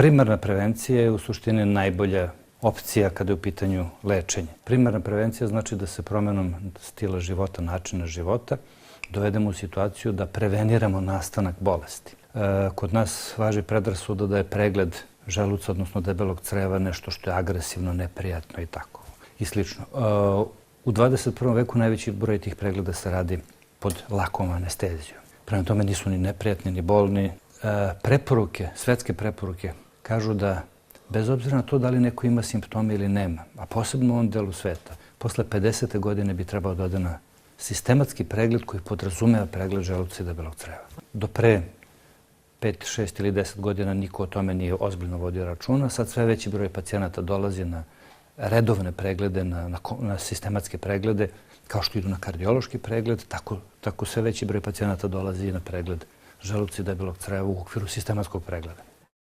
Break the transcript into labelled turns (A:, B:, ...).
A: Primarna prevencija je u suštini najbolja opcija kada je u pitanju lečenje. Primarna prevencija znači da se promenom stila života, načina života, dovedemo u situaciju da preveniramo nastanak bolesti. Kod nas važi predrasuda da je pregled želuca, odnosno debelog creva, nešto što je agresivno, neprijatno i tako. I slično. U 21. veku najveći broj tih pregleda se radi pod lakom anestezijom. Prema tome nisu ni neprijatni, ni bolni. Preporuke, svetske preporuke, kažu da bez obzira na to da li neko ima simptome ili nema, a posebno u ovom delu sveta, posle 50. godine bi trebao da ode na sistematski pregled koji podrazumeva pregled želuca i debelog creva. Do pre 5, 6 ili 10 godina niko o tome nije ozbiljno vodio računa. Sad sve veći broj pacijenata dolazi na redovne preglede, na sistematske preglede, kao što idu na kardiološki pregled, tako sve veći broj pacijenata dolazi i na pregled želuca i debelog creva u okviru sistematskog pregleda.